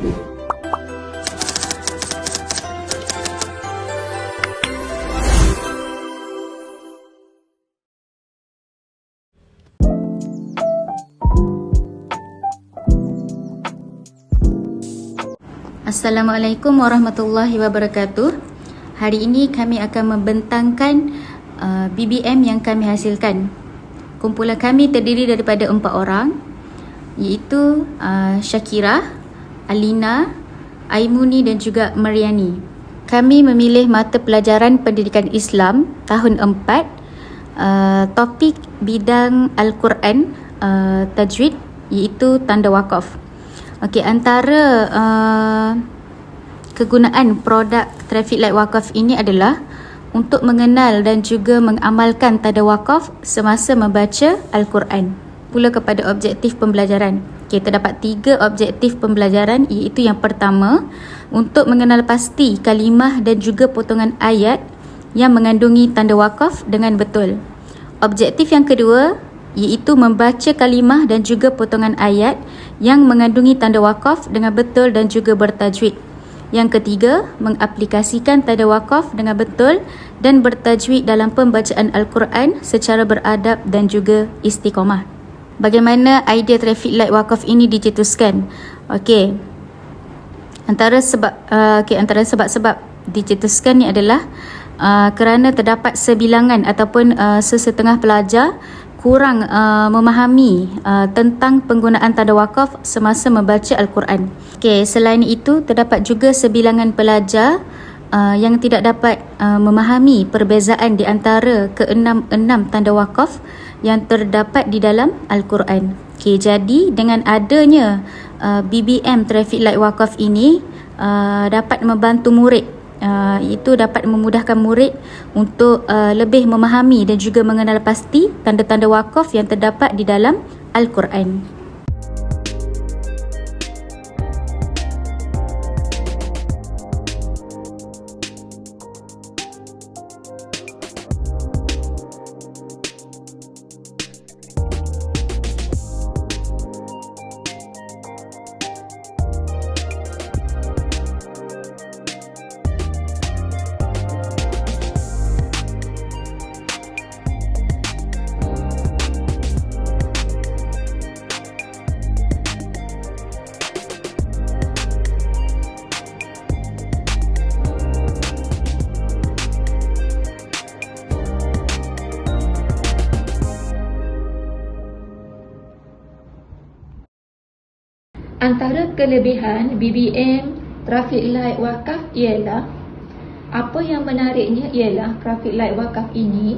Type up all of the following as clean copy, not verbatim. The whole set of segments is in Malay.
Assalamualaikum warahmatullahi wabarakatuh. Hari ini kami akan membentangkan BBM yang kami hasilkan. Kumpulan kami terdiri daripada 4 orang, iaitu Syakira, Alina, Aimuni dan juga Mariani. Kami memilih mata pelajaran pendidikan Islam tahun 4, topik bidang Al-Quran, tajwid, iaitu tanda wakaf. Okey, antara kegunaan produk traffic light wakaf ini adalah untuk mengenal dan juga mengamalkan tanda wakaf semasa membaca Al-Quran. Pula kepada objektif pembelajaran. Okey, terdapat 3 objektif pembelajaran, iaitu yang pertama, untuk mengenal pasti kalimah dan juga potongan ayat yang mengandungi tanda wakaf dengan betul. Objektif yang kedua, iaitu membaca kalimah dan juga potongan ayat yang mengandungi tanda wakaf dengan betul dan juga bertajwid. Yang ketiga, mengaplikasikan tanda wakaf dengan betul dan bertajwid dalam pembacaan Al-Quran secara beradab dan juga istiqamah. Bagaimana idea traffic light wakaf ini dicetuskan? Okey. Antara sebab-sebab dicetuskan ni adalah kerana terdapat sebilangan ataupun sesetengah pelajar kurang memahami tentang penggunaan tanda wakaf semasa membaca Al-Quran. Okey, selain itu terdapat juga sebilangan pelajar yang tidak dapat memahami perbezaan di antara keenam tanda wakaf yang terdapat di dalam Al-Quran. Okey, jadi dengan adanya BBM traffic light wakaf ini dapat membantu murid, itu dapat memudahkan murid untuk lebih memahami dan juga mengenal pasti tanda-tanda wakaf yang terdapat di dalam Al-Quran. Antara kelebihan BBM traffic light wakaf ialah, apa yang menariknya ialah traffic light wakaf ini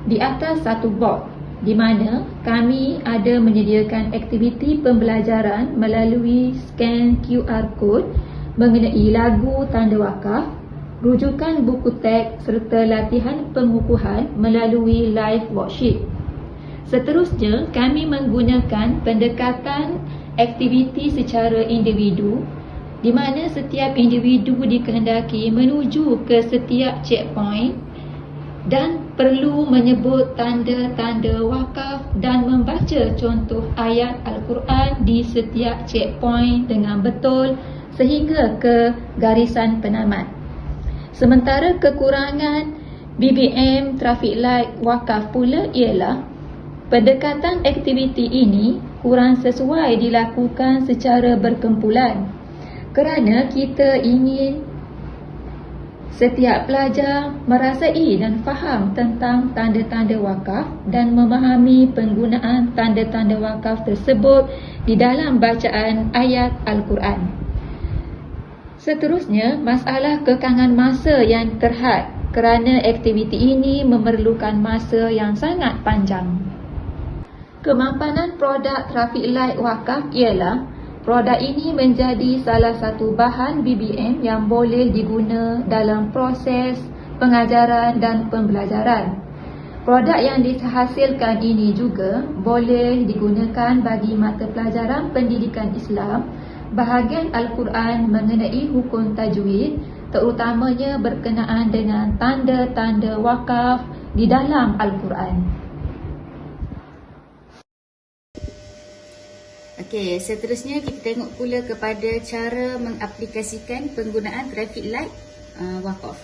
di atas satu board, di mana kami ada menyediakan aktiviti pembelajaran melalui scan QR code mengenai lagu tanda wakaf, rujukan buku teks serta latihan pengukuhan melalui live worksheet. Seterusnya, kami menggunakan pendekatan aktiviti secara individu, di mana setiap individu dikehendaki menuju ke setiap checkpoint dan perlu menyebut tanda-tanda wakaf dan membaca contoh ayat Al-Quran di setiap checkpoint dengan betul sehingga ke garisan penamat. Sementara kekurangan BBM traffic light wakaf pula ialah pendekatan aktiviti ini kurang sesuai dilakukan secara berkumpulan, kerana kita ingin setiap pelajar merasai dan faham tentang tanda-tanda wakaf dan memahami penggunaan tanda-tanda wakaf tersebut di dalam bacaan ayat Al-Quran. Seterusnya, masalah kekangan masa yang terhad, kerana aktiviti ini memerlukan masa yang sangat panjang. Kemapanan produk traffic light wakaf ialah produk ini menjadi salah satu bahan BBM yang boleh diguna dalam proses pengajaran dan pembelajaran. Produk yang dihasilkan ini juga boleh digunakan bagi mata pelajaran pendidikan Islam, bahagian Al-Quran mengenai hukum tajwid, terutamanya berkenaan dengan tanda-tanda wakaf di dalam Al-Quran. Okey, seterusnya kita tengok pula kepada cara mengaplikasikan penggunaan traffic light wakaf.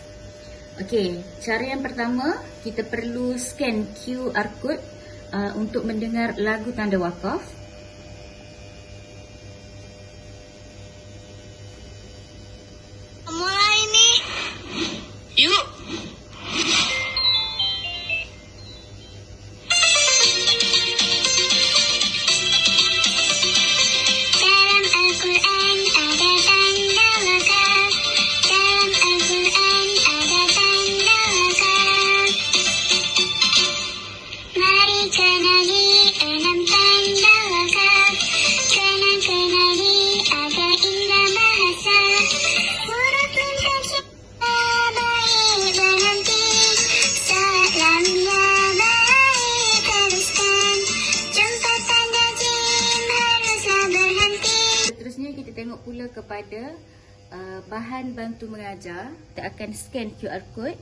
Okey, cara yang pertama kita perlu scan QR code untuk mendengar lagu tanda wakaf. Mulai nih. Yuk. Dalam Al-Quran ada tanda wakaf. Dalam Al-Quran ada tanda wakaf. Mari kenali 6 tanda wakaf. Kenali agar indah bahasa. Huruf lintas baik berhenti. Salamnya baik teruskan. Jumpa tanda jim haruslah berhenti. Seterusnya kita tengok pula kepada bahan bantu mengajar. Kita akan scan QR code.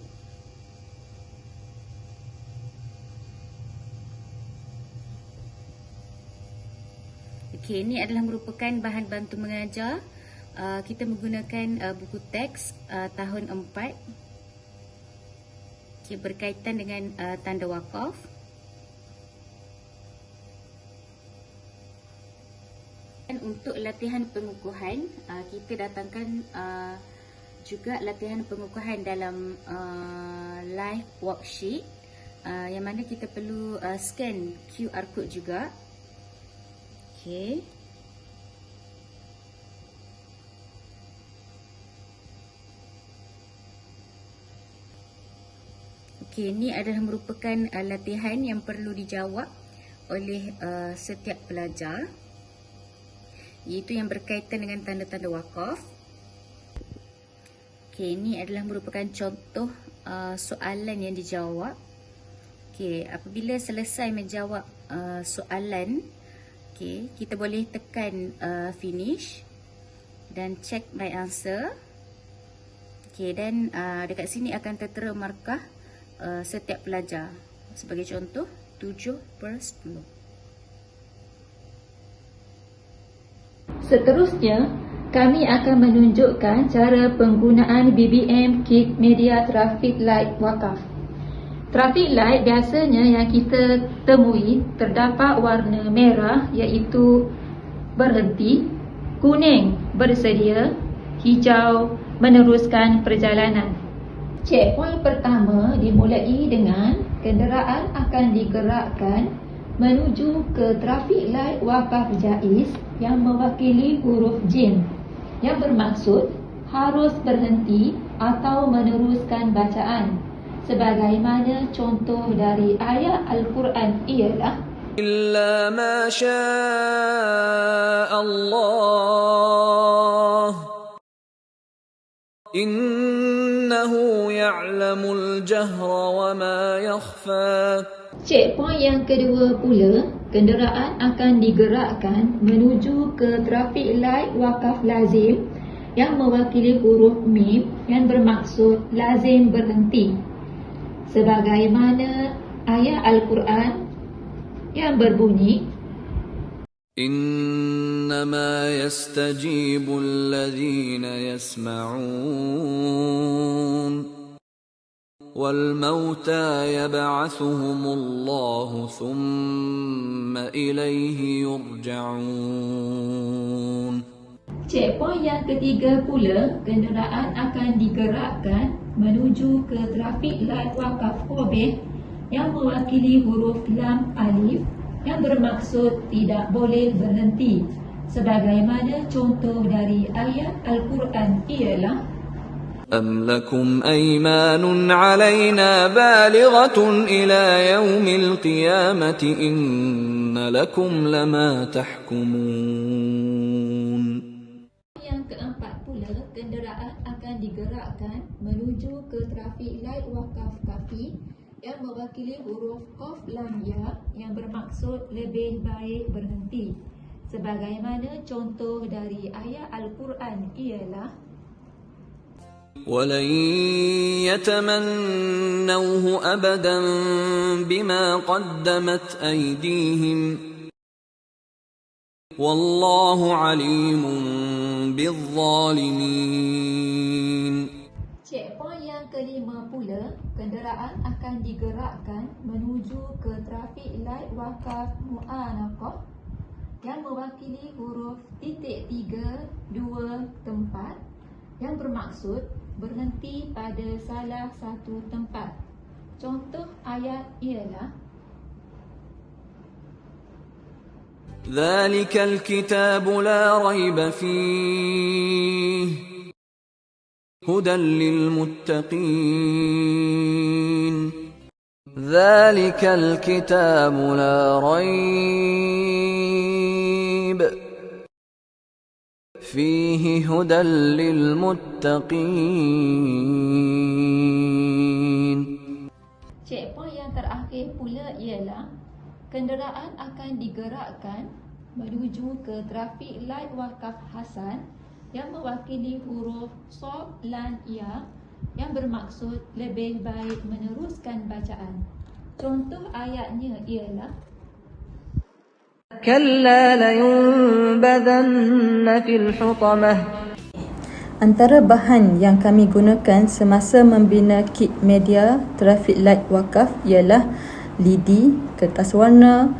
Okey, ini adalah merupakan bahan bantu mengajar. Kita menggunakan buku teks tahun 4. Okay, berkaitan dengan tanda wakaf. Dan untuk latihan pengukuhan, kita datangkan juga latihan pengukuhan dalam live worksheet, yang mana kita perlu scan QR code juga. Okey. Okey, ini adalah merupakan latihan yang perlu dijawab oleh setiap pelajar, iaitu yang berkaitan dengan tanda-tanda wakaf. Okey, ini adalah merupakan contoh soalan yang dijawab. Okey, apabila selesai menjawab soalan, okey, kita boleh tekan finish dan check my answer. Okey, dan dekat sini akan tertera markah setiap pelajar. Sebagai contoh, 7/10. Seterusnya, kami akan menunjukkan cara penggunaan BBM Kit Media Traffic Light Wakaf. Traffic light biasanya yang kita temui terdapat warna merah iaitu berhenti, kuning bersedia, hijau meneruskan perjalanan. Checkpoint pertama dimulai dengan kenderaan akan digerakkan menuju ke traffic light wakaf jaiz yang mewakili huruf jim, yang bermaksud harus berhenti atau meneruskan bacaan. Sebagaimana contoh dari ayat Al-Quran ialah إلا ما شاء الله إنه يعلم الجهر وما يخفى. checkpoint yang kedua pula, kenderaan akan digerakkan menuju ke traffic light wakaf lazim yang mewakili huruf mim yang bermaksud lazim berhenti. Sebagaimana ayat Al-Quran yang berbunyi إنما يستجيب الذين يسمعون والموتى يبعثهم الله ثم إليه يرجعون. checkpoint yang ketiga pula, kenderaan akan digerakkan menuju ke traffic light wakaf Kobe yang mewakili huruf lam alif yang bermaksud tidak boleh berhenti. Sebagaimana contoh dari ayat Al-Quran ialah أم لكم أيمان علينا بالغة إلى يوم القيامة إن لكم لما تحكمون. Yang keempat pula, kenderaan akan digerakkan menuju ke trafik light wakaf kafi yang mewakili huruf qaf lam ya yang bermaksud lebih baik berhenti. Sebagaimana contoh dari ayat Al-Quran ialah ولن يتمنوه أبدا بما قدمت أيديهم والله عليم بالظالمين. Checkpoint yang kelima pula, kenderaan akan digerakkan menuju ke trafik light wakaf mu'anaqah yang mewakili huruf titik 3, 2 tempat yang bermaksud berhenti pada salah satu tempat. Contoh ayat ialah ذلك الكتاب لا ريب فيه هدى للمتقين. ذلك الكتاب لا ريب فيه هدى للمتقين. checkpoint yang terakhir pula ialah kenderaan akan digerakkan menuju ke trafik light wakaf Hasan yang mewakili huruf Sod, Lan, Ya yang bermaksud lebih baik meneruskan bacaan. Contoh ayatnya ialah كلا لينبذن في الحطمة. Antara bahan yang kami gunakan semasa membina kit media traffic light wakaf ialah lidi, kertas warna,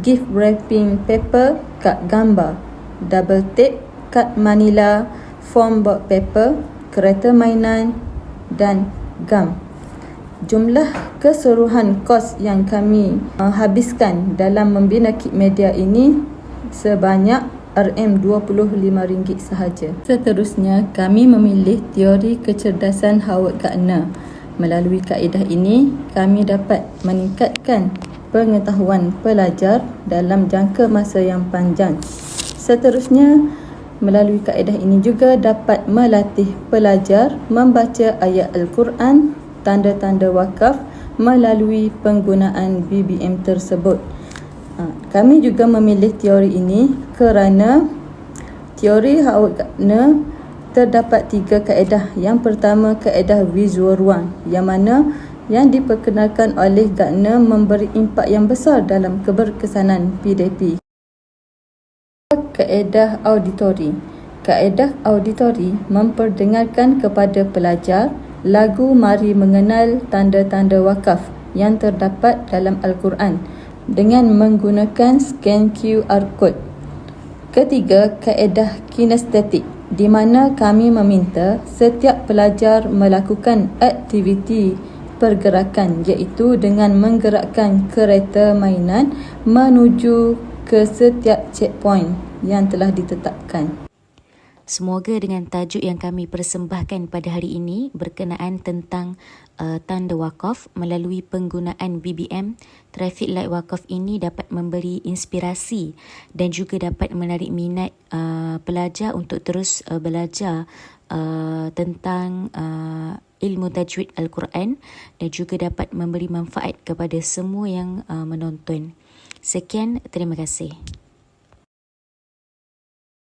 gift wrapping paper, kad gambar, double tape, kad manila, foam board paper, kereta mainan dan gam. Jumlah keseluruhan kos yang kami habiskan dalam membina kit media ini sebanyak RM25 sahaja. Seterusnya, kami memilih teori kecerdasan Howard Gardner. Melalui kaedah ini, kami dapat meningkatkan pengetahuan pelajar dalam jangka masa yang panjang. Seterusnya, melalui kaedah ini juga dapat melatih pelajar membaca ayat Al-Quran, tanda-tanda wakaf melalui penggunaan BBM tersebut. Kami juga memilih teori ini kerana teori Howard Gardner terdapat 3 kaedah. Yang pertama, kaedah visual ruang yang mana yang diperkenalkan oleh Gardner memberi impak yang besar dalam keberkesanan PDP. Kaedah auditori. Kaedah auditori memperdengarkan kepada pelajar lagu Mari Mengenal Tanda-Tanda Wakaf yang terdapat dalam Al-Quran dengan menggunakan scan QR code. Ketiga, kaedah kinestetik di mana kami meminta setiap pelajar melakukan aktiviti pergerakan iaitu dengan menggerakkan kereta mainan menuju ke setiap checkpoint yang telah ditetapkan. Semoga dengan tajuk yang kami persembahkan pada hari ini berkenaan tentang tanda wakaf melalui penggunaan BBM, traffic light wakaf ini dapat memberi inspirasi dan juga dapat menarik minat pelajar untuk terus belajar tentang ilmu tajwid Al-Quran dan juga dapat memberi manfaat kepada semua yang menonton. Sekian, terima kasih.